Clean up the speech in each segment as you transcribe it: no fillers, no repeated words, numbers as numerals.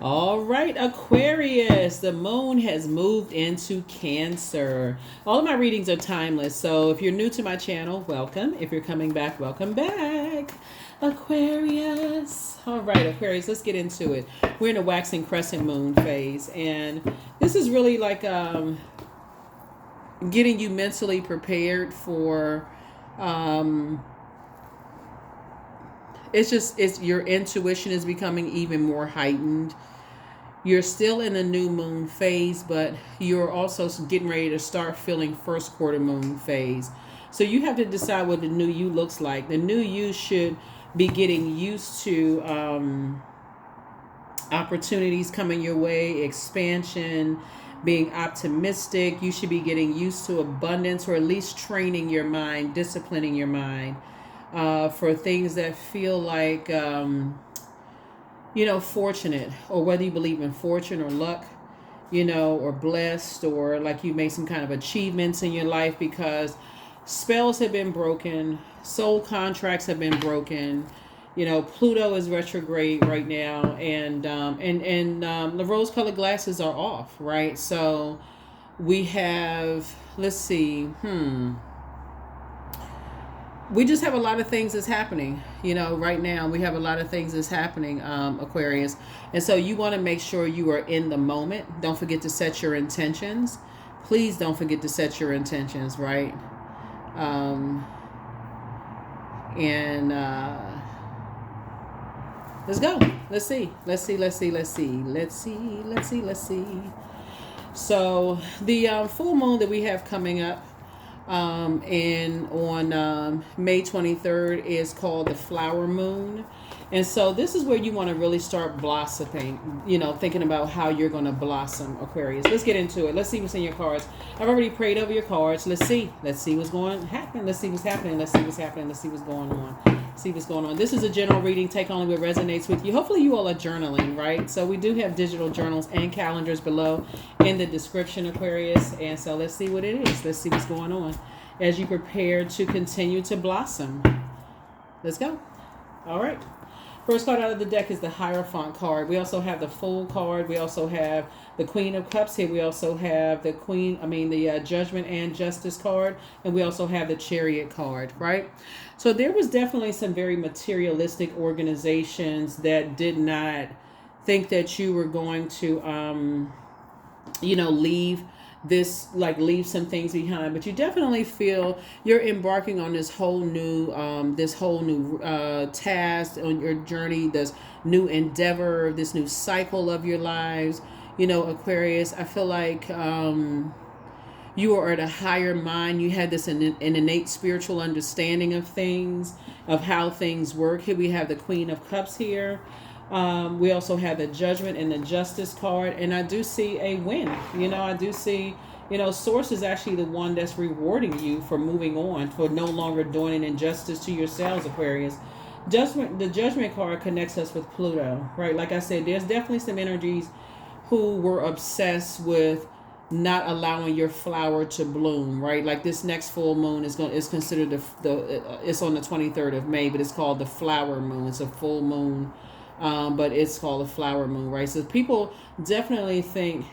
All right, Aquarius, the moon has moved into Cancer. All of my readings are timeless, so if you're new to my channel, welcome. If you're coming back, welcome back. Aquarius. All right, Aquarius, let's get into it. We're in a waxing crescent moon phase, and this is really like getting you mentally prepared for. It's your intuition is becoming even more heightened. You're still in the new moon phase, but you're also getting ready to start feeling first quarter moon phase. So you have to decide what the new you looks like. The new you should be getting used to opportunities coming your way, expansion, being optimistic. You should be getting used to abundance, or at least training your mind, disciplining your mind for things that feel like fortunate, or whether you believe in fortune or luck, or blessed, or like you made some kind of achievements in your life, because spells have been broken, soul contracts have been broken. Pluto is retrograde right now, and the rose-colored glasses are off, right? So we have, let's see, we just have a lot of things that's happening right now. We have a lot of things that's happening, Aquarius, and so you want to make sure you are in the moment. Don't forget to set your intentions. Please don't forget to set your intentions, right? And let's go. Let's see. So the full moon that we have coming up and on May 23rd is called the flower moon. And so this is where you want to really start blossoming, thinking about how you're going to blossom, Aquarius. Let's get into it. Let's see what's in your cards. I've already prayed over your cards. Let's see what's going to happen. Let's see what's happening. Let's see what's going on. This is a general reading. Take only what resonates with you. Hopefully you all are journaling, right? So we do have digital journals and calendars below in the description, Aquarius. And so let's see what it is. Let's see what's going on as you prepare to continue to blossom. Let's go. All right. First card out of the deck is the Hierophant card. We also have the Fool card. We also have the Queen of Cups here. We also have the Judgment and Justice card. And we also have the Chariot card, right? So there was definitely some very materialistic organizations that did not think that you were going to, leave some things behind, but you definitely feel you're embarking on this whole new task on your journey, this new endeavor, this new cycle of your lives. Aquarius, I feel like you are at a higher mind. You had this an innate spiritual understanding of things, of how things work. Here we have the Queen of Cups here. We also have the Judgment and the Justice card, and I do see a win. I do see, Source is actually the one that's rewarding you for moving on, for no longer doing an injustice to yourselves, Aquarius. The Judgment card connects us with Pluto, right? Like I said, there's definitely some energies who were obsessed with not allowing your flower to bloom, right? Like this next full moon is considered it's on the 23rd of May, but it's called the flower moon. It's a full moon. But it's called a flower moon, right? So people definitely think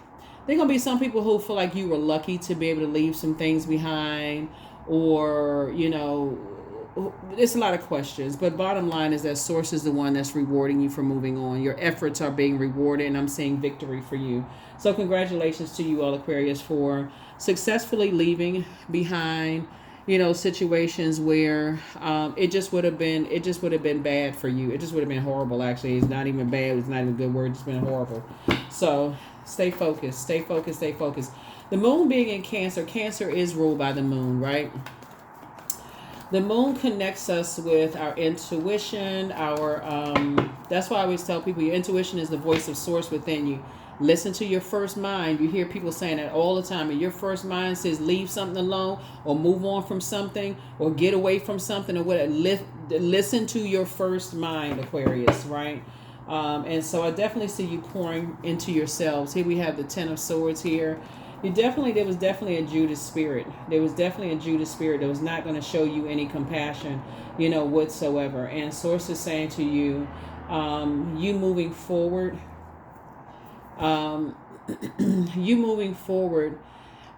there are going to be some people who feel like you were lucky to be able to leave some things behind, or, it's a lot of questions. But bottom line is that Source is the one that's rewarding you for moving on. Your efforts are being rewarded, and I'm seeing victory for you. So congratulations to you all, Aquarius, for successfully leaving behind situations where it just would have been bad for you. It just would have been horrible. Actually, it's not even bad. It's not even a good word. It's been horrible. So stay focused. The moon being in Cancer is ruled by the moon, right? The moon connects us with our intuition, that's why I always tell people your intuition is the voice of Source within you. Listen to your first mind. You hear people saying that all the time. And your first mind says leave something alone, or move on from something, or get away from something, or whatever. Listen to your first mind, Aquarius, right? And so I definitely see you pouring into yourselves. Here we have the Ten of Swords here. There was definitely a Judas spirit. There was definitely a Judas spirit that was not going to show you any compassion, whatsoever. And Source is saying to you, you moving forward, Um, you moving forward,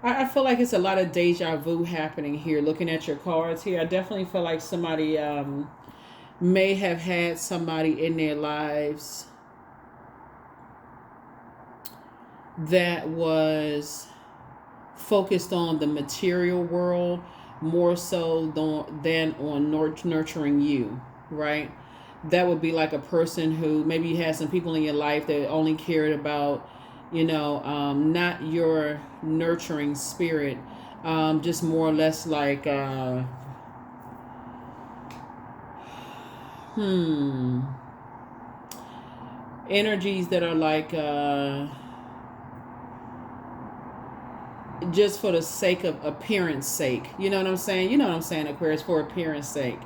I feel like it's a lot of deja vu happening here. Looking at your cards here, I definitely feel like somebody may have had somebody in their lives that was focused on the material world more so than on nurturing you, right? That would be like a person who maybe you had some people in your life that only cared about, not your nurturing spirit, just more or less like, energies that are like, just for the sake of appearance sake. You know what I'm saying? You know what I'm saying, Aquarius, for appearance sake.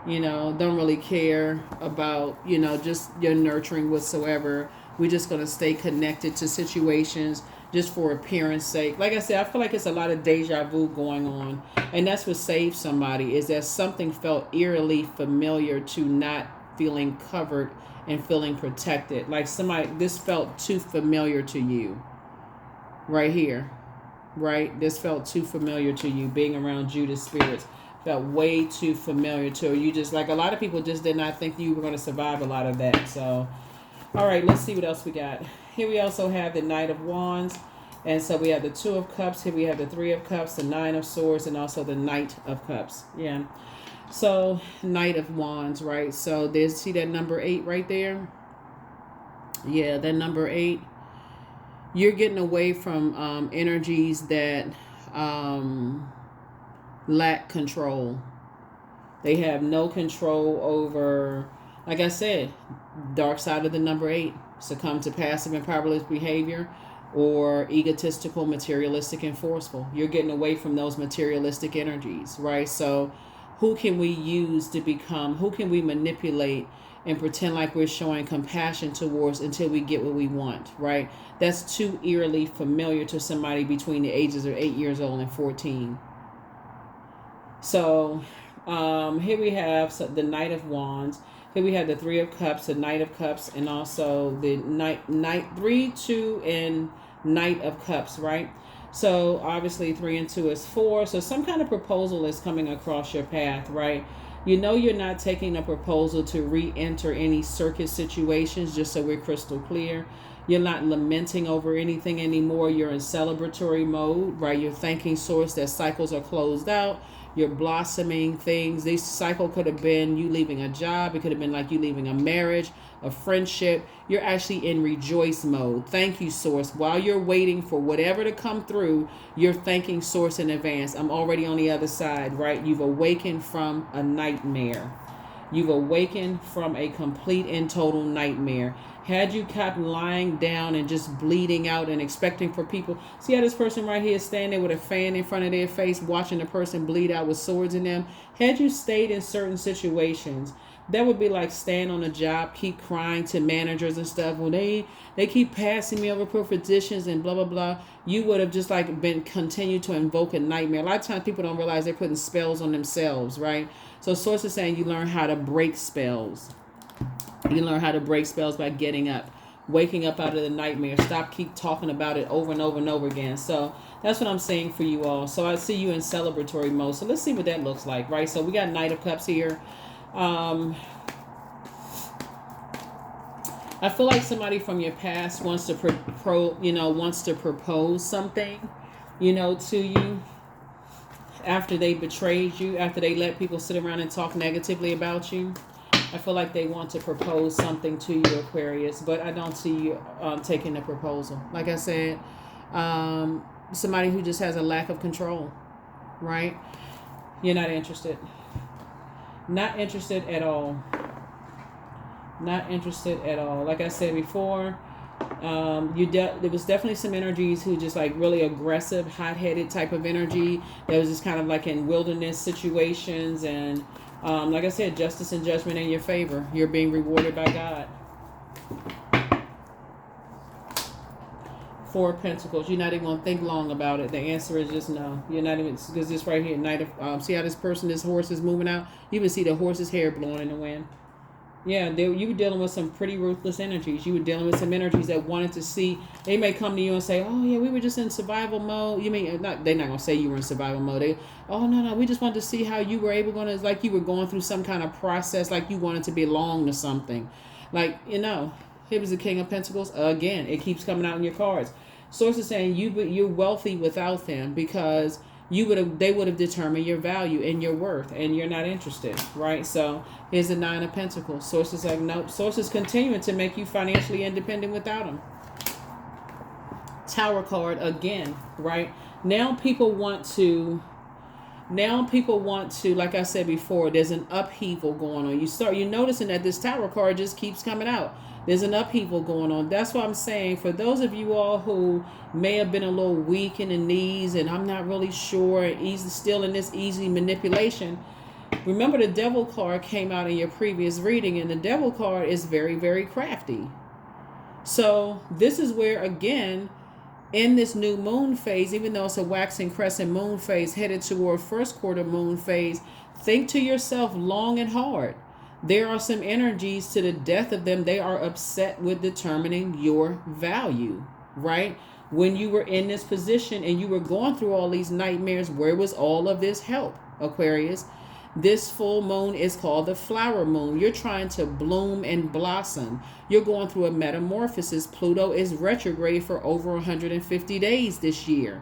Don't really care about, just your nurturing whatsoever. We're just going to stay connected to situations just for appearance sake. Like I said, I feel like it's a lot of deja vu going on. And that's what saved somebody, is that something felt eerily familiar to not feeling covered and feeling protected. Like this felt too familiar to you right here. Right? This felt too familiar to you. Being around Judas spirits felt way too familiar to you. Just like a lot of people just did not think you were going to survive a lot of that. So, all right, let's see what else we got. Here we also have the Knight of Wands. And so we have the Two of Cups. Here we have the Three of Cups, the Nine of Swords, and also the Knight of Cups. Yeah. So, Knight of Wands, right? So, see that number 8 right there? Yeah, that number 8. You're getting away from energies that lack control. They have no control over, like I said, dark side of the number 8. Succumb to passive and powerless behavior, or egotistical, materialistic, and forceful. You're getting away from those materialistic energies, right? So who can we use to become, who can we manipulate and pretend like we're showing compassion towards until we get what we want, right? That's too eerily familiar to somebody between the ages of 8 years old and 14. So here we have the Knight of Wands. Here we have the Three of Cups, the Knight of Cups, and also the Knight 3, 2, and Knight of Cups, right? So obviously 3 and 2 is 4. So some kind of proposal is coming across your path, right? You're not taking a proposal to re-enter any circus situations, just so we're crystal clear. You're not lamenting over anything anymore. You're in celebratory mode, right? You're thanking Source that cycles are closed out. You're blossoming things. This cycle could have been you leaving a job. It could have been like you leaving a marriage, a friendship. You're actually in rejoice mode. Thank you, Source. While you're waiting for whatever to come through, you're thanking Source in advance. I'm already on the other side, right? You've awakened from a nightmare. You've awakened from a complete and total nightmare. Had you kept lying down and just bleeding out and expecting for people, see how this person right here is standing there with a fan in front of their face, watching the person bleed out with swords in them. Had you stayed in certain situations, that would be like staying on a job, keep crying to managers and stuff. Well, they keep passing me over for positions and blah, blah, blah. You would have just like been continued to invoke a nightmare. A lot of times people don't realize they're putting spells on themselves, right? So Source is saying you learn how to break spells. You learn how to break spells by getting up, waking up out of the nightmare. Keep talking about it over and over and over again. So that's what I'm saying for you all. So I see you in celebratory mode. So let's see what that looks like, right? So we got Knight of Cups here. I feel like somebody from your past wants to propose something, to you after they betrayed you, after they let people sit around and talk negatively about you. I feel like they want to propose something to you, Aquarius, but I don't see you taking the proposal. Like I said, somebody who just has a lack of control, right? You're not interested. Not interested at all. Not interested at all. Like I said before, there was definitely some energies who just like really aggressive, hot-headed type of energy that was just kind of like in wilderness situations, and like I said, justice and judgment in your favor. You're being rewarded by God. 4 of Pentacles. You're not even going to think long about it. The answer is just no. You're not even, because this right here, Knight of, see how this horse is moving out? You even see the horse's hair blowing in the wind. Yeah, you were dealing with some pretty ruthless energies. You were dealing with some energies that wanted to see. They may come to you and say, "Oh yeah, we were just in survival mode." You mean not? They're not gonna say you were in survival mode. They, "Oh no, no, we just wanted to see how you were able to, like you were going through some kind of process, like you wanted to belong to something." Like, here was the King of Pentacles again. It keeps coming out in your cards. Source is saying you're wealthy without them because they would have determined your value and your worth, and you're not interested, right? So here's the Nine of Pentacles. Sources like, nope. Sources continuing to make you financially independent without them. Tower card again, right? Now people want to, like I said before, there's an upheaval going on. You're noticing that this Tower card just keeps coming out. There's an upheaval going on. That's what I'm saying. For those of you all who may have been a little weak in the knees and I'm not really sure, still in this easy manipulation, remember the Devil card came out in your previous reading, and the Devil card is very, very crafty. So this is where, again, in this new moon phase, even though it's a waxing crescent moon phase headed toward first quarter moon phase, think to yourself long and hard. There are some energies to the death of them. They are upset with determining your value, right? When you were in this position and you were going through all these nightmares, where was all of this help, Aquarius? This full moon is called the flower moon. You're trying to bloom and blossom. You're going through a metamorphosis. Pluto is retrograde for over 150 days this year,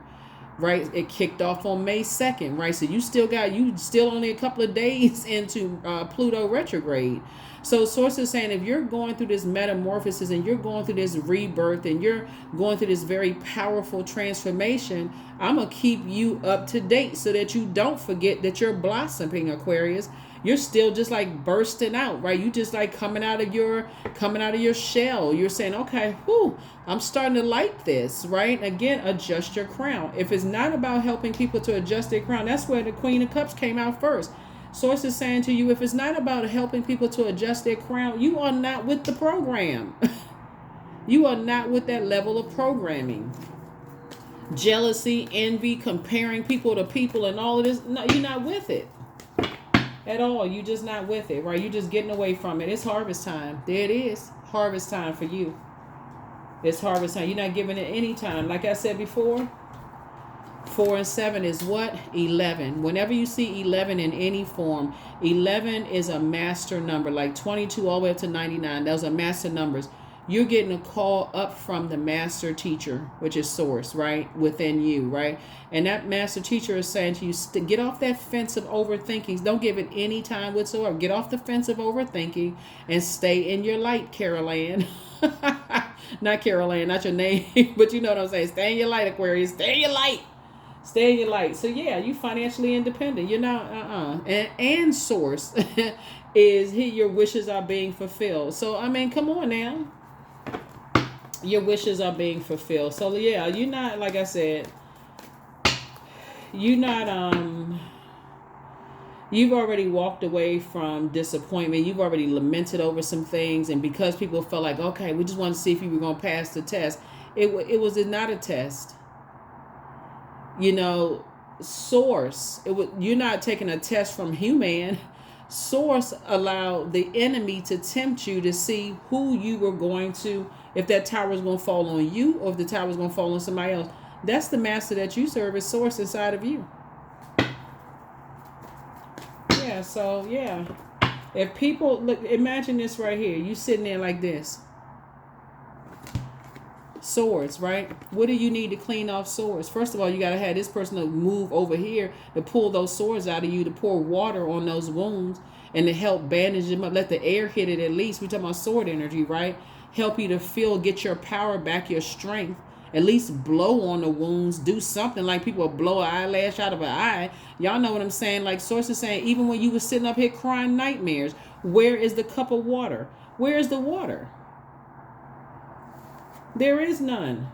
right? It kicked off on May 2nd, right? So you still only a couple of days into Pluto retrograde. So sources saying if you're going through this metamorphosis and you're going through this rebirth and you're going through this very powerful transformation, I'm going to keep you up to date so that you don't forget that you're blossoming, Aquarius. You're still just like bursting out, right? You just like coming out of your shell. You're saying, okay, I'm starting to like this, right? Again, adjust your crown. If it's not about helping people to adjust their crown, that's where the Queen of Cups came out first. Source is saying to you, if it's not about helping people to adjust their crown, you are not with the program. You are not with that level of programming. Jealousy, envy, comparing people to people and all of this, no, you're not with it at all. You're just not with it, right? You're just getting away from it. It's harvest time. There it is. Harvest time for you. It's harvest time. You're not giving it any time. Like I said before, 4 and 7 is what? 11. Whenever you see 11 in any form, 11 is a master number, like 22 all the way up to 99. Those are master numbers. You're getting a call up from the master teacher, which is source, right? Within you, right? And that master teacher is saying to you, get off that fence of overthinking. Don't give it any time whatsoever. Get off the fence of overthinking and stay in your light, Carol Ann. Not Carol Ann, not your name, but you know what I'm saying. Stay in your light, Aquarius. Stay in your light. Stay in your light. So yeah, you financially independent. You're not and source is here. Your wishes are being fulfilled. So I mean, come on now. Your wishes are being fulfilled. So yeah, you're not, like I said, you're not you've already walked away from disappointment. You've already lamented over some things, and because people felt like, okay, we just want to see if you were going to pass the test. It was not a test. Source, you're not taking a test from human. Source allowed the enemy to tempt you to see who you were going to, if that tower was going to fall on you or if the tower was going to fall on somebody else. That's the master that you serve, is source inside of you. Yeah, so yeah. If people, look, imagine this right here. You sitting there like this. Swords, right? What do you need to clean off swords? First of all, you got to have this person to move over here to pull those swords out of you, to pour water on those wounds and to help bandage them up. Let the air hit it at least. We're talking about sword energy, right? Help you to feel, get your power back, your strength. At least blow on the wounds. Do something, like people blow an eyelash out of an eye. Y'all know what I'm saying? Like sources saying, even when you were sitting up here crying nightmares, where is the cup of water? Where is the water? There is none.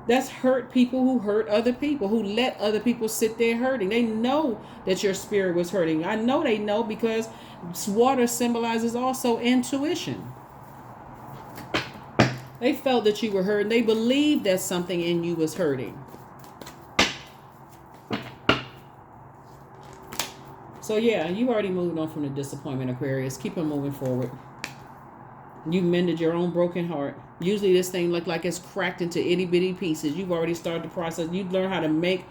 That's hurt people who hurt other people, who let other people sit there hurting. They know that your spirit was hurting. I know they know, because water symbolizes also intuition. They felt that you were hurting. They believed that something in you was hurting. So yeah, you already moved on from the disappointment, Aquarius. Keep on moving forward. You mended your own broken heart. Usually this thing look like it's cracked into itty bitty pieces. You've already started the process. You learn how to make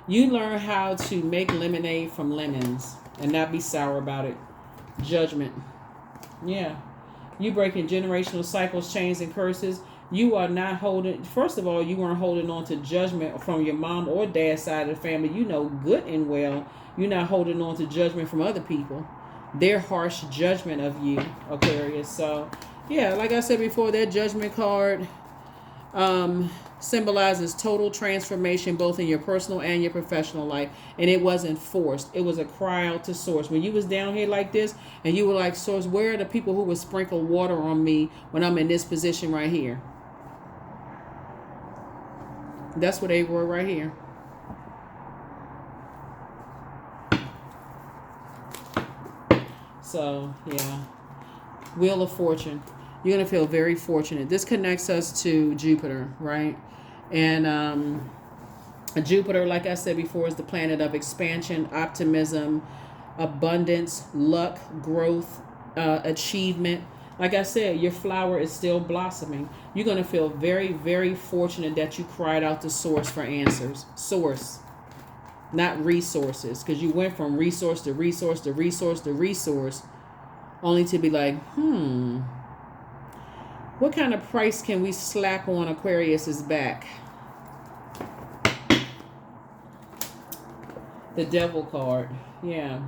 lemonade from lemons and not be sour about it. Judgment. Yeah. You breaking generational cycles, chains, and curses. You are not holding, first of all, you weren't holding on to judgment from your mom or dad's side of the family. You know good and well you're not holding on to judgment from other people. Their harsh judgment of you, Aquarius. So, yeah, like I said before, that judgment card symbolizes total transformation both in your personal and your professional life, and it wasn't forced. It was a cry out to source. When you was down here like this and you were like, source, where are the people who would sprinkle water on me when I'm in this position right here? That's what they were right here. So yeah, Wheel of Fortune. You're going to feel very fortunate. This connects us to Jupiter, right? And Jupiter, like I said before, is the planet of expansion, optimism, abundance, luck, growth, achievement. Like I said, your flower is still blossoming. You're going to feel very, very fortunate that you cried out to source for answers. Source, not resources. Because you went from resource to resource to resource to resource, only to be like, what kind of price can we slap on Aquarius's back? The Devil card. Yeah.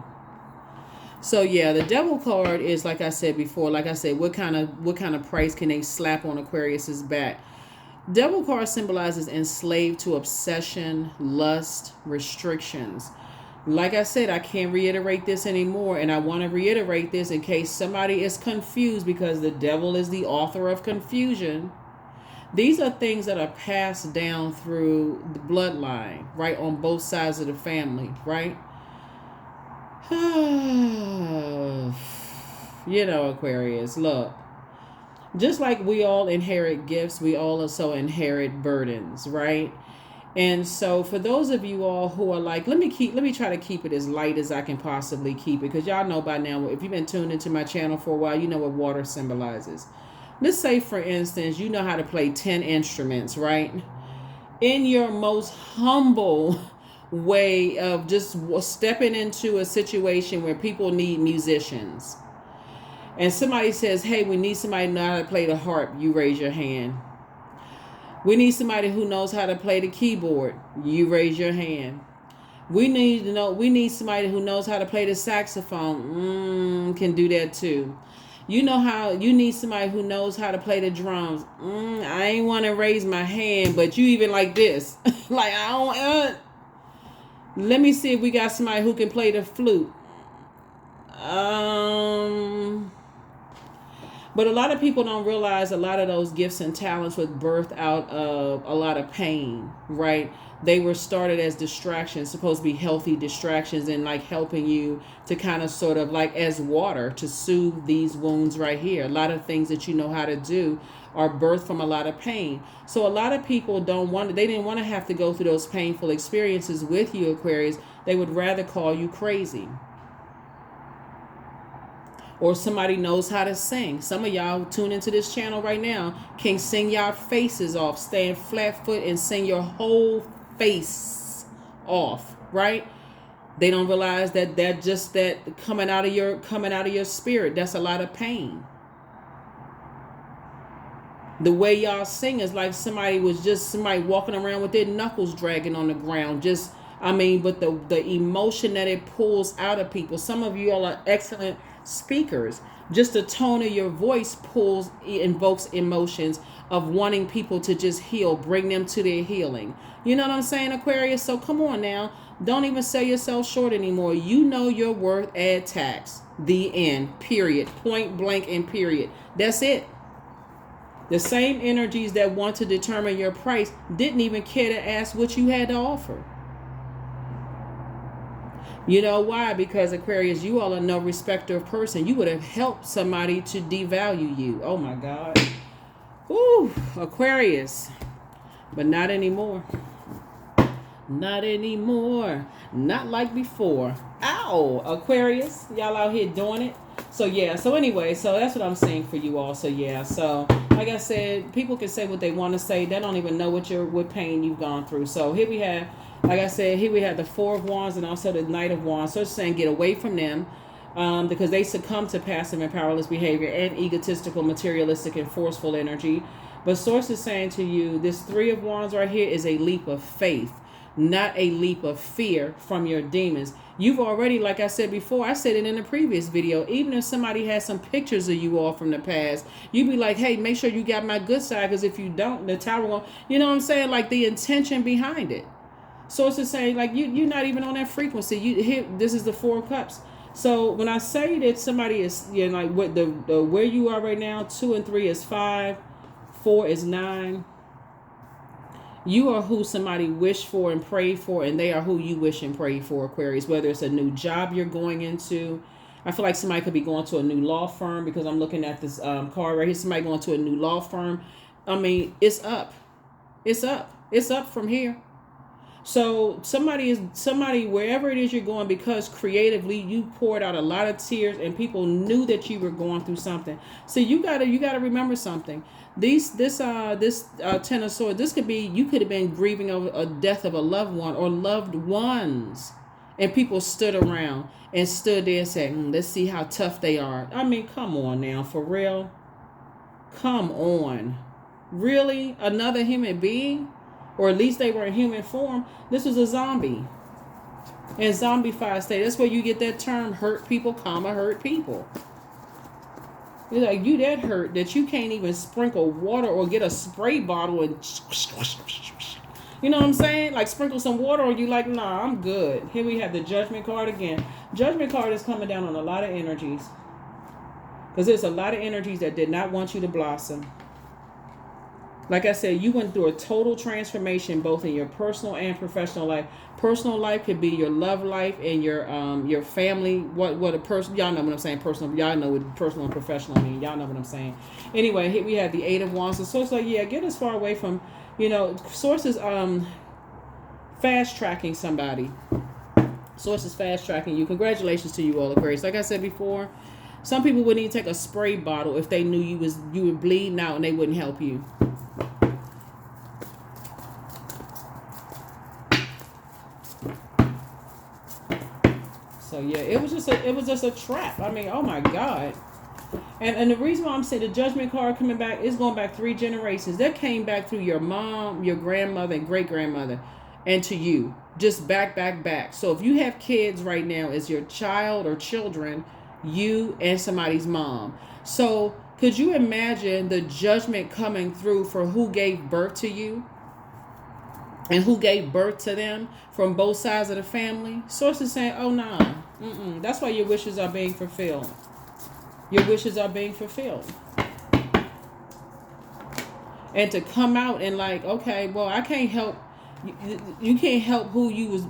So yeah, the Devil card is, like I said before, like I said, what kind of price can they slap on Aquarius's back? Devil card symbolizes enslaved to obsession, lust, restrictions. Like I said, I can't reiterate this anymore, and I want to reiterate this in case somebody is confused, because the devil is the author of confusion. These are things that are passed down through the bloodline, right, on both sides of the family, right? You know, Aquarius, look. Just like we all inherit gifts, we all also inherit burdens, right? And so for those of you all who are like, let me try to keep it as light as I can possibly keep it, because y'all know by now, if you've been tuned into my channel for a while, you know what water symbolizes. Let's say, for instance, you know how to play 10 instruments, right? In your most humble way of just stepping into a situation where people need musicians, and somebody says, hey, we need somebody to know how to play the harp, you raise your hand. We need somebody who knows how to play the keyboard, you raise your hand. We need somebody who knows how to play the saxophone, can do that too. You need somebody who knows how to play the drums. I ain't want to raise my hand, but you even like this. Like, I don't, let me see if we got somebody who can play the flute. But a lot of people don't realize a lot of those gifts and talents were birthed out of a lot of pain, right? They were started as distractions, supposed to be healthy distractions, and like helping you to kind of sort of like as water to soothe these wounds right here. A lot of things that you know how to do are birthed from a lot of pain. So a lot of people they didn't want to have to go through those painful experiences with you, Aquarius. They would rather call you crazy. Or somebody knows how to sing. Some of y'all tune into this channel right now can sing y'all faces off, stand flat foot and sing your whole face off, right? They don't realize that coming out of your spirit, that's a lot of pain. The way y'all sing is like somebody walking around with their knuckles dragging on the ground. But the emotion that it pulls out of people. Some of you all are excellent speakers. Just the tone of your voice invokes emotions of wanting people to just heal, bring them to their healing. You know what I'm saying, Aquarius? So come on now. Don't even sell yourself short anymore. You know your worth, add tax. The end. Period. Point blank and period. That's it. The same energies that want to determine your price didn't even care to ask what you had to offer. You know why? Because Aquarius, you all are no respecter of person. You would have helped somebody to devalue you. Oh my God. Ooh, Aquarius. But not anymore. Not anymore. Not like before. Ow, Aquarius, y'all out here doing it. So yeah, so anyway, so that's what I'm saying for you all. So yeah, so like I said, people can say what they want to say. They don't even know what pain you've gone through. So here we have, like I said, here we have the Four of Wands and also the Knight of Wands. So it's saying get away from them, because they succumb to passive and powerless behavior and egotistical, materialistic, and forceful energy. But Source is saying to you, this Three of Wands right here is a leap of faith, not a leap of fear from your demons. You've already, like I said before, I said it in a previous video, even if somebody has some pictures of you all from the past, you'd be like, hey, make sure you got my good side, because if you don't, the tower won't, you know what I'm saying? Like the intention behind it. So it's just saying, like, you're not even on that frequency. This is the Four of Cups. So when I say that somebody is, you know, like what the where you are right now, 2 and 3 is 5, 4 is 9. You are who somebody wished for and prayed for, and they are who you wish and pray for, Aquarius. Whether it's a new job you're going into. I feel like somebody could be going to a new law firm, because I'm looking at this card right here. Somebody going to a new law firm. I mean, it's up. It's up. It's up from here. So somebody, wherever it is you're going, because creatively you poured out a lot of tears and people knew that you were going through something. So you gotta remember something. This Ten of Swords, this could be, you could have been grieving over a death of a loved one or loved ones, and people stood around and stood there and said, let's see how tough they are. I mean, come on now, for real. Come on. Really? Another human being? Or at least they were in human form. This was a zombie. In zombified state. That's where you get that term, hurt people, hurt people. You're like, you that hurt that you can't even sprinkle water or get a spray bottle and, you know what I'm saying? Like sprinkle some water on you, like, nah, I'm good. Here we have the Judgment card again. Judgment card is coming down on a lot of energies. Because there's a lot of energies that did not want you to blossom. Like I said, you went through a total transformation, both in your personal and professional life. Personal life could be your love life and your family. What a person, y'all know what I'm saying. Personal, y'all know what personal and professional mean. Y'all know what I'm saying. Anyway, here we have the Eight of Wands. So it's like, yeah, get as far away from, sources fast tracking somebody. Sources fast tracking you. Congratulations to you all, Aquarius. Like I said before, some people wouldn't even take a spray bottle if they knew you were bleeding out and they wouldn't help you. So yeah, it was just a trap. I mean, oh my God. And the reason why I'm saying the Judgment card coming back is going back 3 generations. That came back through your mom, your grandmother, and great grandmother, and to you. Just back. So if you have kids right now as your child or children, you and somebody's mom. So could you imagine the judgment coming through for who gave birth to you? And who gave birth to them from both sides of the family? Sources saying, oh, nah. That's why your wishes are being fulfilled. Your wishes are being fulfilled. And to come out and like, okay, well, I can't help. You can't help who you was,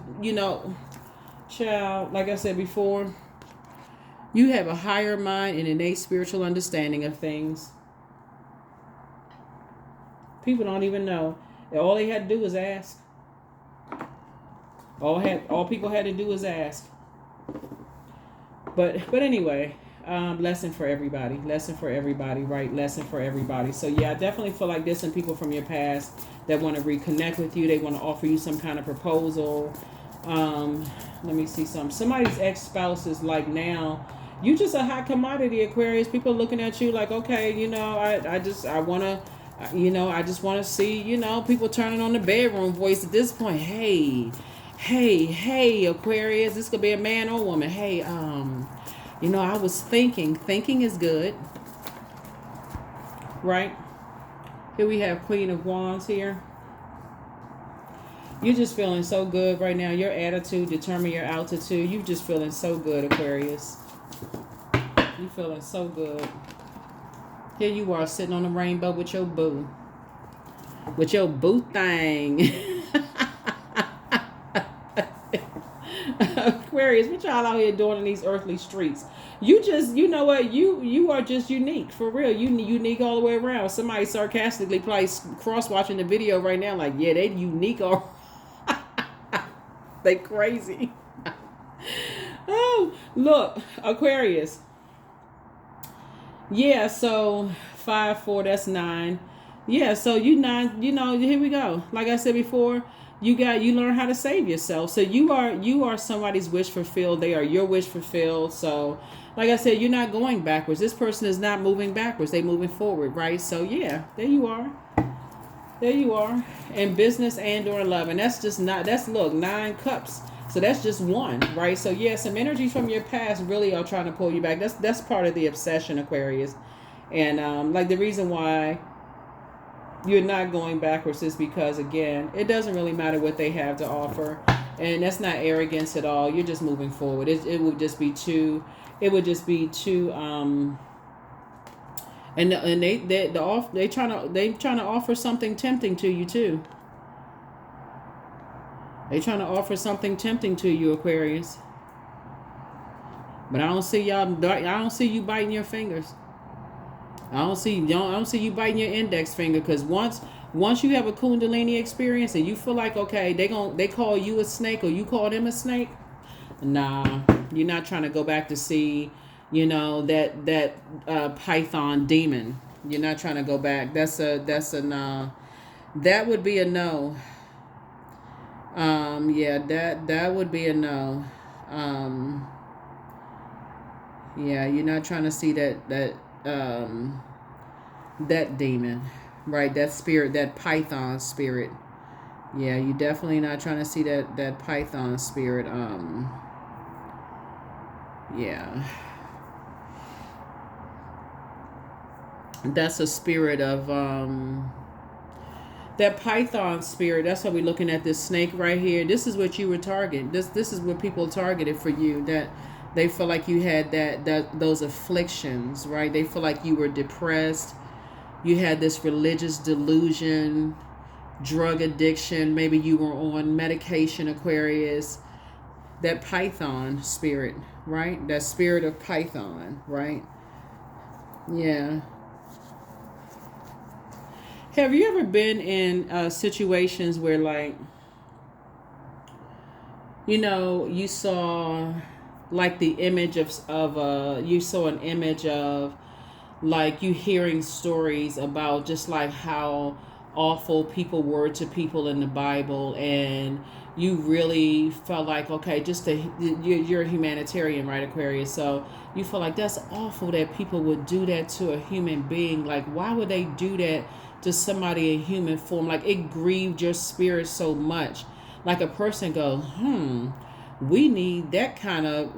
child. Like I said before, you have a higher mind and innate spiritual understanding of things. People don't even know. All they had to do was ask. All people had to do was ask. But anyway, lesson for everybody, right? Lesson for everybody. So yeah, I definitely feel like there's some people from your past that want to reconnect with you. They want to offer you some kind of proposal. Let me see somebody's ex-spouse is like, now you just a hot commodity, Aquarius. People looking at you like, okay, I just want to see, people turning on the bedroom voice at this point. Hey, Aquarius, this could be a man or woman. Hey, I was thinking is good, right? Here we have Queen of Wands here. You're just feeling so good right now. Your attitude determines your altitude. You're just feeling so good, Aquarius. You're feeling so good. Here you are sitting on the rainbow with your boo. With your boo thing. Aquarius, what y'all out here doing in these earthly streets? You just, you know what? You are just unique. For real. You unique all the way around. Somebody sarcastically probably cross-watching the video right now like, yeah, they unique all. They crazy. Oh, look, Aquarius. Yeah, so 5, 4, that's 9. Yeah, so you 9, here we go. Like I said before, you learn how to save yourself. So you are somebody's wish fulfilled. They are your wish fulfilled. So like I said, you're not going backwards. This person is not moving backwards. They moving forward, right? So yeah, there you are. There you are. In business and or love. And that's just not, that's, look, 9 cups. So that's just one, right? So yeah, some energies from your past really are trying to pull you back. That's part of the obsession, Aquarius. And like the reason why you're not going backwards is because, again, it doesn't really matter what they have to offer. And that's not arrogance at all. You're just moving forward. It would just be too, and they trying to offer something tempting to you too. They trying to offer something tempting to you, Aquarius. But I don't see you biting your fingers. I don't see you biting your index finger, because once you have a Kundalini experience and you feel like, okay, they call you a snake or you call them a snake. Nah, you're not trying to go back to see, that Python demon. You're not trying to go back. That's a nah. That would be a no. Yeah, that would be a no. Yeah, you're not trying to see that demon, right? That spirit, that Python spirit. Yeah, you definitely not trying to see that Python spirit. Yeah, that's a spirit of that Python spirit. That's why we're looking at this snake right here. This is what you were targeting. This is what people targeted for you. That they feel like you had those afflictions, right? They feel like you were depressed. You had this religious delusion, drug addiction. Maybe you were on medication, Aquarius. That Python spirit, right? That spirit of Python, right? Yeah. Have you ever been in situations where, like, you saw like the image of you saw an image of, like, you hearing stories about just like how awful people were to people in the Bible, and you really felt like, okay, you're a humanitarian, right, Aquarius? So you feel like that's awful that people would do that to a human being. Like, why would they do that to somebody in human form? Like, it grieved your spirit so much. Like, a person goes, we need that kind of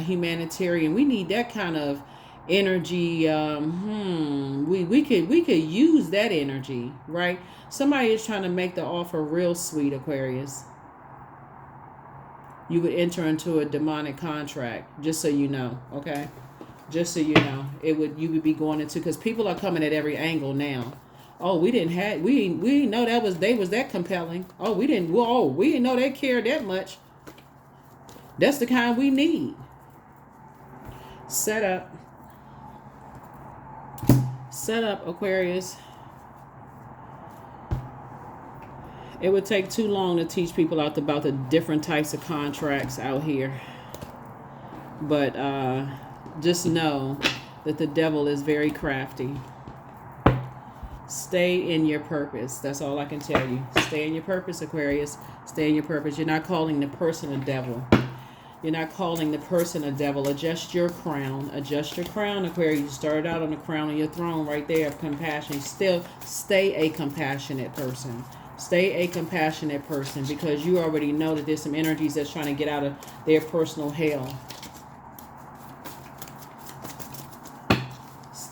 humanitarian. We need that kind of energy. We could use that energy, right? Somebody is trying to make the offer real sweet, Aquarius. You would enter into a demonic contract, just so you know, okay? Just so you know, you would be going into, because people are coming at every angle now. Oh, we didn't know they was that compelling. Oh, we didn't know they cared that much. That's the kind we need. Set up, Aquarius. It would take too long to teach people about the different types of contracts out here. But just know that the devil is very crafty. Stay in your purpose. That's all I can tell you. Stay in your purpose, Aquarius. Stay in your purpose. You're not calling the person a devil. You're not calling the person a devil. Adjust your crown. Adjust your crown, Aquarius. You started out on the crown of your throne right there of compassion. Still, stay a compassionate person. Stay a compassionate person, because you already know that there's some energies that's trying to get out of their personal hell.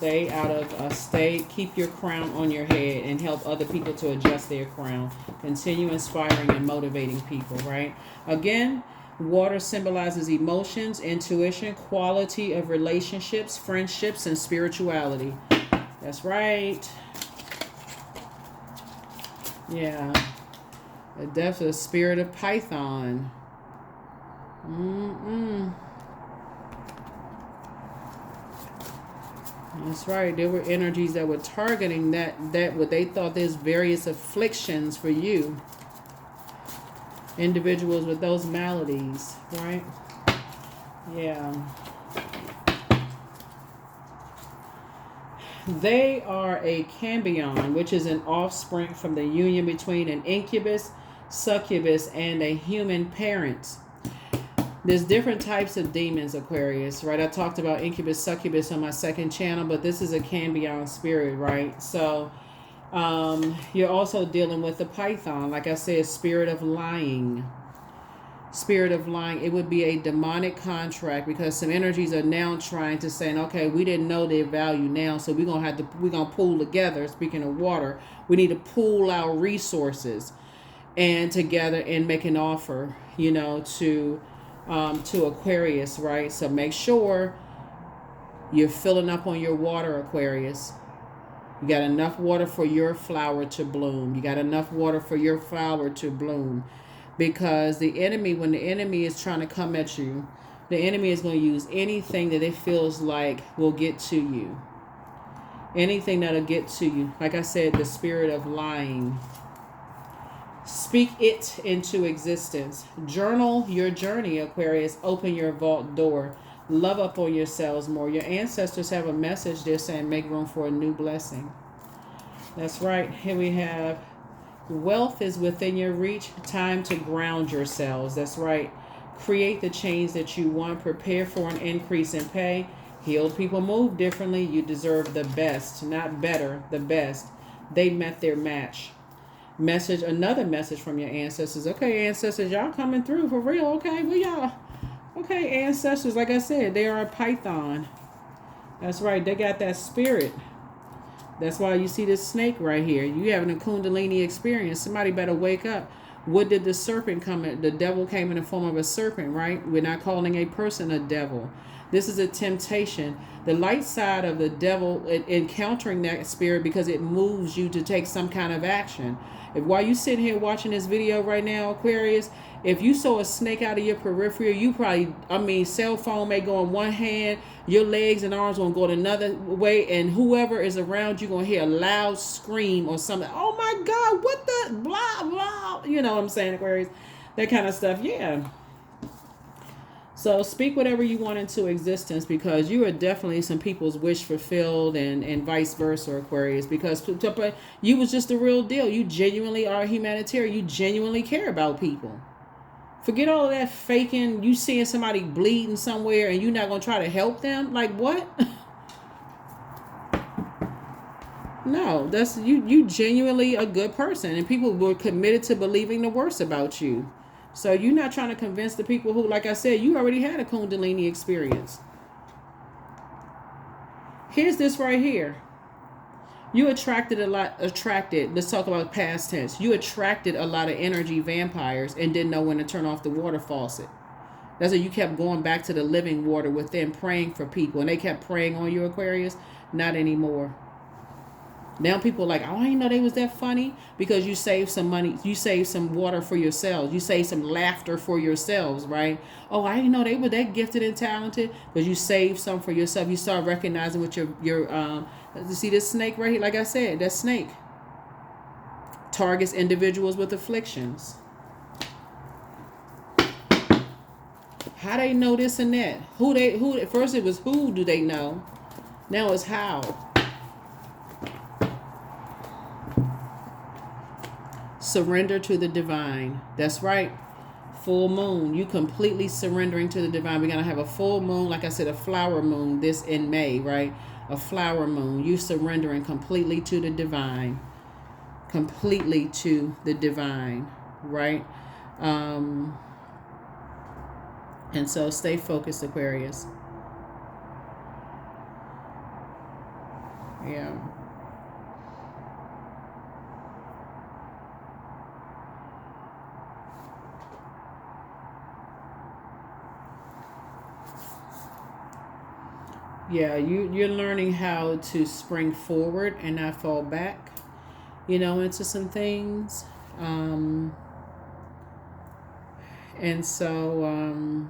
Keep your crown on your head and help other people to adjust their crown. Continue inspiring and motivating people, right? Again, water symbolizes emotions, intuition, quality of relationships, friendships, and spirituality. That's right. Yeah. The death of the spirit of Python. That's right. There were energies that were targeting that what they thought there's various afflictions for you. Individuals with those maladies, right? Yeah. They are a cambion, which is an offspring from the union between an incubus, succubus, and a human parent. There's different types of demons, Aquarius, right? I talked about incubus, succubus on my second channel, but this is a cambion spirit, right? So you're also dealing with the python, like I said, spirit of lying. Spirit of lying. It would be a demonic contract because some energies are now trying to say, okay, we didn't know their value now, so we're gonna pool together. Speaking of water, we need to pool our resources and together and make an offer, to Aquarius, right? So make sure you're filling up on your water, Aquarius. You got enough water for your flower to bloom. You got enough water for your flower to bloom. Because the enemy, when the enemy is trying to come at you, the enemy is going to use anything that it feels like will get to you. Anything that'll get to you. Like I said, the spirit of lying. Speak it into existence. Journal your journey, Aquarius. Open your vault door. Love up on yourselves more. Your ancestors have a message they're saying, make room for a new blessing. That's right. Here we have wealth is within your reach. Time to ground yourselves. That's right. Create the change that you want. Prepare for an increase in pay. Healed people move differently. You deserve the best, not better, the best. They met their match. Another message from your ancestors. Okay, ancestors, y'all coming through for real. Okay, well, y'all. Okay, ancestors, like I said, they are a python. That's right. They got that spirit. That's why you see this snake right here. You having a Kundalini experience. Somebody better wake up. What did the serpent come in? The devil came in the form of a serpent, right? We're not calling a person a devil. This is a temptation. The light side of the devil, encountering that spirit because it moves you to take some kind of action. If while you sitting here watching this video right now, Aquarius, if you saw a snake out of your periphery, you probably, cell phone may go in one hand, your legs and arms gonna go another way, and whoever is around you gonna hear a loud scream or something. Oh my God, what the blah blah? You know what I'm saying, Aquarius? That kind of stuff, yeah. So speak whatever you want into existence because you are definitely some people's wish fulfilled and vice versa, Aquarius, because you was just the real deal. You genuinely are a humanitarian. You genuinely care about people. Forget all of that faking. You seeing somebody bleeding somewhere and you're not going to try to help them? Like what? No, that's you genuinely a good person and people were committed to believing the worst about you. So you're not trying to convince the people who, like I said, you already had a Kundalini experience. Here's this right here. You let's talk about past tense. You attracted a lot of energy vampires and didn't know when to turn off the water faucet. That's why you kept going back to the living water within, praying for people. And they kept praying on you, Aquarius. Not anymore. Now people are like, oh, I didn't know they was that funny because you saved some money. You saved some water for yourselves. You saved some laughter for yourselves, right? Oh, I didn't know they were that gifted and talented because you saved some for yourself. You start recognizing what your you see this snake right here? Like I said, that snake targets individuals with afflictions. How they know this and that? Who first it was who do they know? Now it's how. Surrender to the divine. That's right. Full moon. You completely surrendering to the divine. We're going to have a full moon. Like I said, a flower moon this in May, right? A flower moon. You surrendering completely to the divine. Completely to the divine, right? And so stay focused, Aquarius. Yeah. Yeah, you're learning how to spring forward and not fall back, into some things. And so,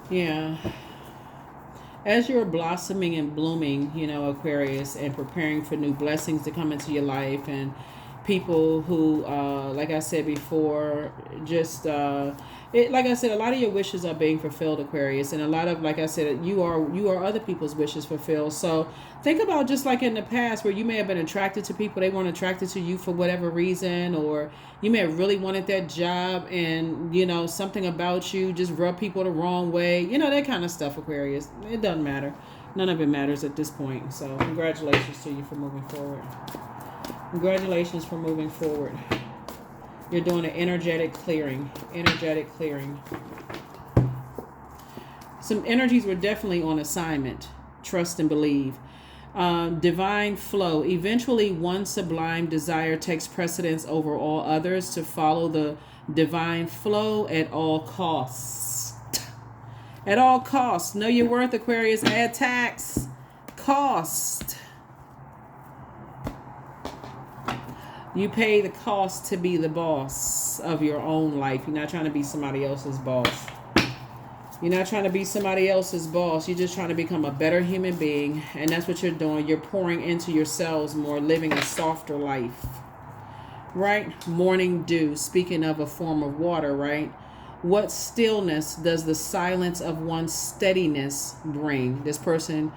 yeah, as you're blossoming and blooming, Aquarius, and preparing for new blessings to come into your life and people who, like I said before, just like I said, a lot of your wishes are being fulfilled, Aquarius, and a lot of, like I said, you are other people's wishes fulfilled. So think about just like in the past where you may have been attracted to people, they weren't attracted to you for whatever reason, or you may have really wanted that job, and something about you just rubbed people the wrong way, that kind of stuff, Aquarius. It doesn't matter. None of it matters at this point. So congratulations to you for moving forward. Congratulations for moving forward. You're doing an energetic clearing. Energetic clearing. Some energies were definitely on assignment. Trust and believe. Divine flow. Eventually, one sublime desire takes precedence over all others to follow the divine flow at all costs. At all costs. Know your worth, Aquarius. Add tax. Cost. You pay the cost to be the boss of your own life. You're not trying to be somebody else's boss. You're not trying to be somebody else's boss. You're just trying to become a better human being. And that's what you're doing. You're pouring into yourselves more, living a softer life. Right? Morning dew. Speaking of a form of water, right? What stillness does the silence of one's steadiness bring? This person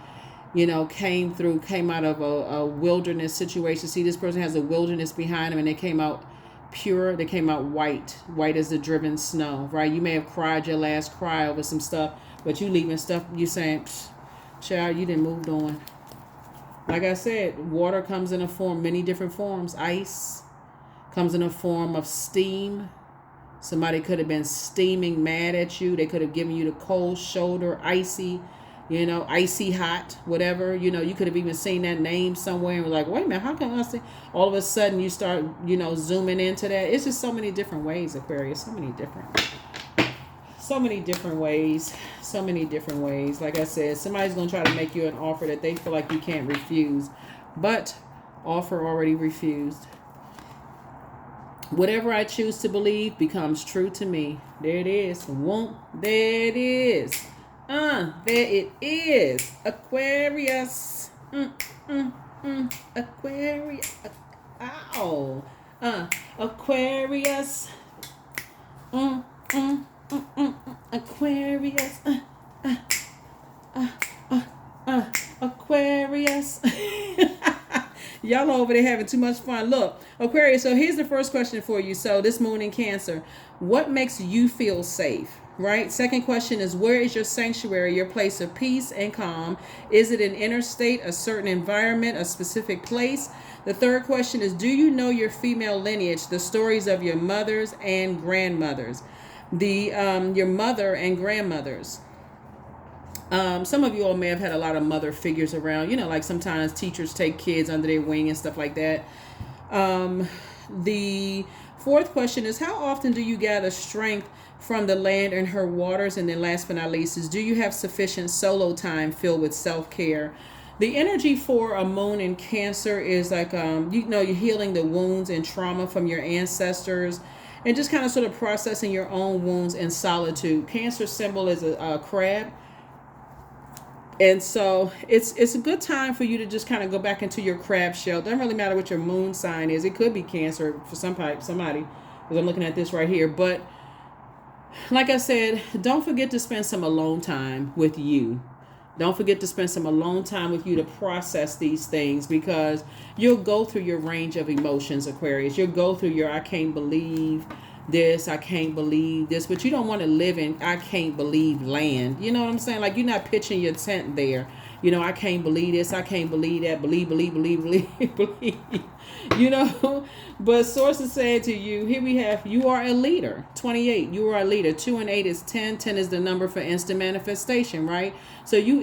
came out of a wilderness situation. See, this person has a wilderness behind them, and they came out pure. They came out white as the driven snow, right? You may have cried your last cry over some stuff, but you leaving stuff, you saying, child, you didn't move on. Like I said, water comes in a form, many different forms. Ice comes in a form of steam. Somebody could have been steaming mad at you. They could have given you the cold shoulder, icy hot, whatever. You could have even seen that name somewhere and was like, wait a minute, how can I see? All of a sudden you start, zooming into that. It's just so many different ways, Aquarius. So many different ways. So many different ways. Like I said, somebody's going to try to make you an offer that they feel like you can't refuse. But offer already refused. Whatever I choose to believe becomes true to me. There it is. There it is. There it is. Aquarius. Aquarius. Ow. Aquarius. Aquarius. Aquarius. Y'all over there having too much fun. Look, Aquarius, so here's the first question for you. So this moon in Cancer, what makes you feel safe? Right? Second question is, where is your sanctuary, your place of peace and calm? Is it an interstate, a certain environment, a specific place? The third question is, do you know your female lineage, the stories of your mothers and grandmothers? Your mother and grandmothers. Some of you all may have had a lot of mother figures around, like sometimes teachers take kids under their wing and stuff like that. The fourth question is, how often do you gather strength from the land and her waters? And then last but not least is, do you have sufficient solo time filled with self-care? The energy for a moon in Cancer is like, you're healing the wounds and trauma from your ancestors and just kind of sort of processing your own wounds in solitude. Cancer symbol is a crab. And so it's a good time for you to just kind of go back into your crab shell. Doesn't really matter what your moon sign is. It could be Cancer for somebody, because I'm looking at this right here. But like I said, don't forget to spend some alone time with you. Don't forget to spend some alone time with you to process these things, because you'll go through your range of emotions, Aquarius. You'll go through your I can't believe this, I can't believe this, but you don't want to live in I can't believe land. You know what I'm saying? Like, you're not pitching your tent there. I can't believe this, I can't believe that, believe. But source is saying to you, here we have, you are a leader. 28, you are a leader. 2 and 8 is 10. 10 is the number for instant manifestation, right? So you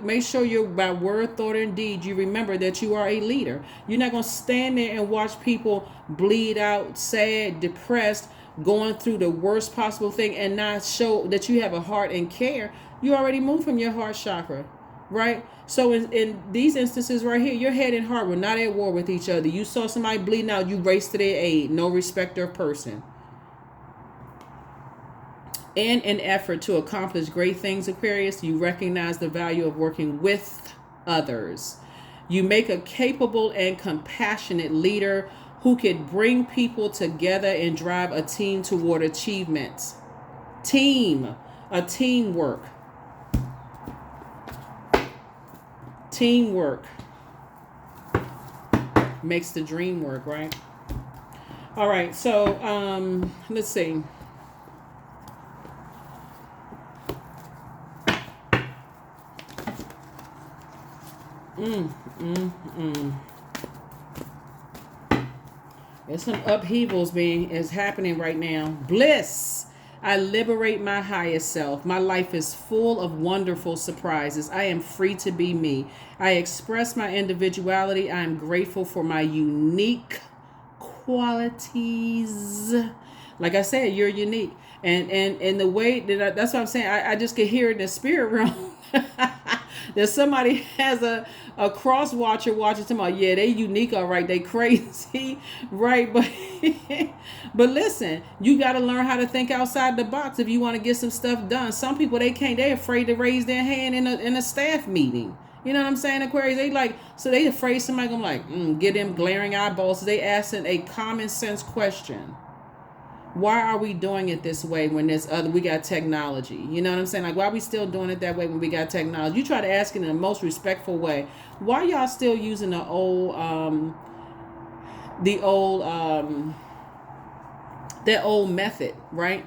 make sure you're, by word, thought, and deed, you remember that you are a leader. You're not going to stand there and watch people bleed out, sad, depressed, going through the worst possible thing and not show that you have a heart and care. You already moved from your heart chakra, right? So in these instances right here, your head and heart were not at war with each other. You saw somebody bleeding out, you raced to their aid. No respecter of person. In an effort to accomplish great things, Aquarius, you recognize the value of working with others. You make a capable and compassionate leader who could bring people together and drive a team toward achievements. Teamwork. Teamwork makes the dream work, right? All right, so let's see. There's some upheavals is happening right now. Bliss. I liberate my highest self. My life is full of wonderful surprises. I am free to be me. I express my individuality. I am grateful for my unique qualities. Like I said, you're unique. And the way that that's what I'm saying, I just can hear it in the spirit realm. That somebody has a cross watcher watching tomorrow. Yeah, they unique, all right. They crazy, right? But listen, you got to learn how to think outside the box if you want to get some stuff done. Some people, they can't. They're afraid to raise their hand in a staff meeting. You know what I'm saying, Aquarius? They afraid somebody gonna get them glaring eyeballs. So they asking a common sense question. Why are we doing it this way when we got technology? You know what I'm saying? Like, why are we still doing it that way when we got technology? You try to ask it in the most respectful way. Why y'all still using that old method, right?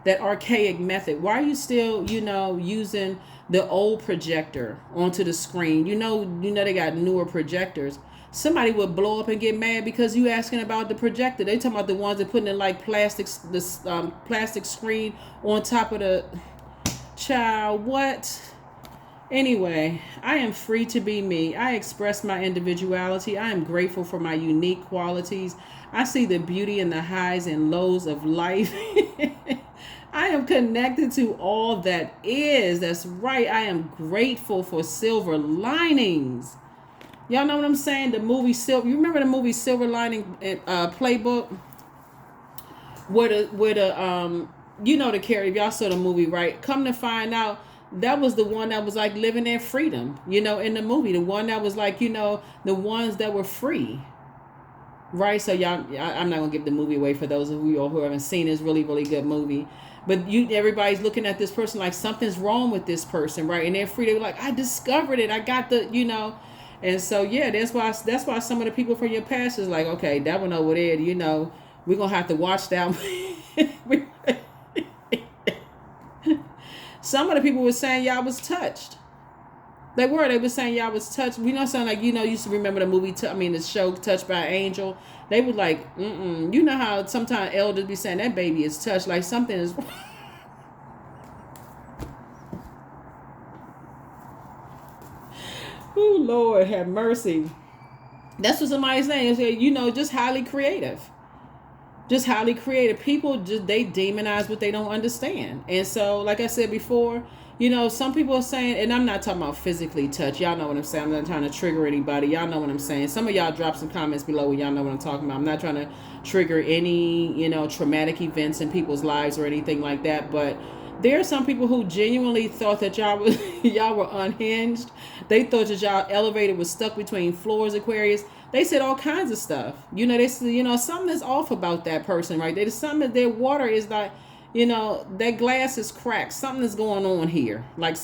That archaic method. Why are you still, using the old projector onto the screen? You know they got newer projectors. Somebody would blow up and get mad because you asking about the projector. They talking about the ones that putting in like plastic screen on top of the child. What? Anyway, I am free to be me. I express my individuality. I am grateful for my unique qualities. I see the beauty in the highs and lows of life. I am connected to all that is. That's right. I am grateful for silver linings. Y'all know what I'm saying? The movie You remember the movie Silver Lining Playbook? Where the the character, if y'all saw the movie, right? Come to find out, that was the one that was like living in freedom, in the movie. The one that was like, the ones that were free. Right? So y'all, I'm not gonna give the movie away for those of you who haven't seen this really, really good movie. But everybody's looking at this person like something's wrong with this person, right? And they're free. They're like, I discovered it. I got the, And so, yeah, that's why some of the people from your past is like, okay, that one over there, we're going to have to watch that one. Some of the people were saying y'all was touched. They were saying y'all was touched. We know something like, used to remember the movie, the show Touched by an Angel. They were like, You know how sometimes elders be saying that baby is touched, like something is Oh, Lord, have mercy. That's what somebody's saying. Just highly creative. Just highly creative. People, they demonize what they don't understand. And so, like I said before, some people are saying, and I'm not talking about physically touch. Y'all know what I'm saying. I'm not trying to trigger anybody. Y'all know what I'm saying. Some of y'all drop some comments below where y'all know what I'm talking about. I'm not trying to trigger any, traumatic events in people's lives or anything like that. But there are some people who genuinely thought that y'all were unhinged. They thought that y'all elevator was stuck between floors, Aquarius. They said all kinds of stuff. They said, something is off about that person, right? There's something, their water is like, that glass is cracked. Something is going on here. Like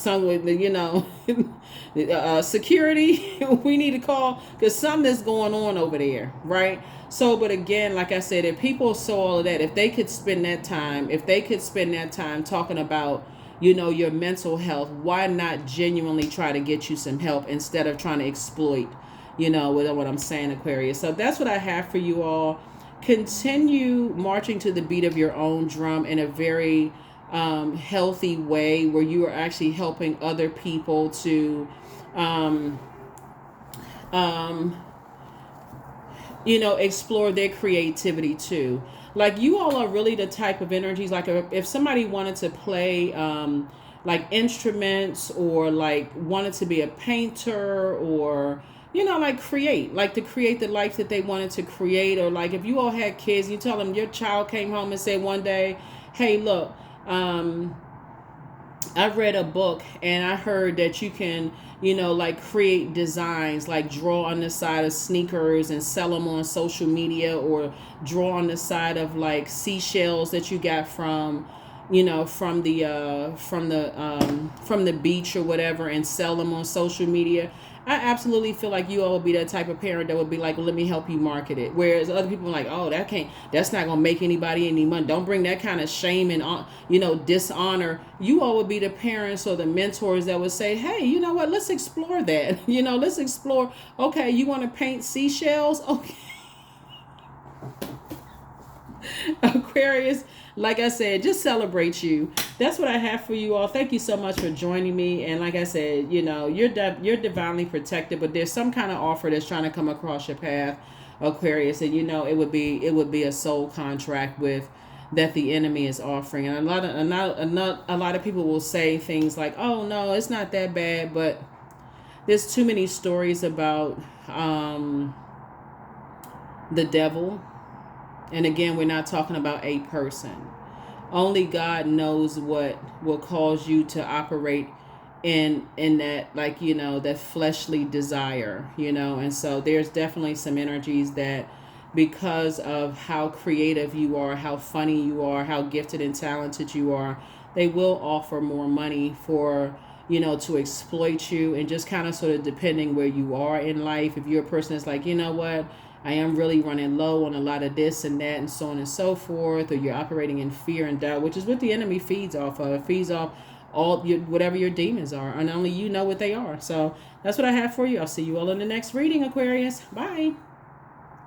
security, we need to call because something is going on over there, right? So, but again, like I said, if people saw all of that, if they could spend that time talking about, your mental health, why not genuinely try to get you some help instead of trying to exploit, with what I'm saying, Aquarius. So that's what I have for you all. Continue marching to the beat of your own drum in a very healthy way where you are actually helping other people to explore their creativity too. Like, you all are really the type of energies, like if somebody wanted to play like instruments or like wanted to be a painter or create the life that they wanted to create. Or like if you all had kids, you tell them your child came home and said one day, hey, look, I read a book and I heard that you can, like create designs, like draw on the side of sneakers and sell them on social media, or draw on the side of like seashells that you got from, from the beach or whatever, and sell them on social media. I absolutely feel like you all would be that type of parent that would be like, well, let me help you market it. Whereas other people are like, oh, that's not going to make anybody any money. Don't bring that kind of shame and, dishonor. You all would be the parents or the mentors that would say, hey, you know what? Let's explore that. Let's explore. Okay, you want to paint seashells? Okay. Aquarius, like I said, just celebrate you. That's what I have for you all. Thank you so much for joining me. And like I said, you're divinely protected, but there's some kind of offer that's trying to come across your path, Aquarius, and it would be a soul contract with that the enemy is offering. And a lot of people will say things like, oh no, it's not that bad, but there's too many stories about the devil. And again, we're not talking about a person. Only God knows what will cause you to operate in that, like, that fleshly desire, and so there's definitely some energies that, because of how creative you are, how funny you are, how gifted and talented you are, they will offer more money for, to exploit you. And just kind of sort of depending where you are in life, if you're a person that's like, what, I am really running low on a lot of this and that and so on and so forth, or you're operating in fear and doubt, which is what the enemy feeds off of. It feeds off whatever your demons are, and only you know what they are. So that's what I have for you. I'll see you all in the next reading, Aquarius. Bye.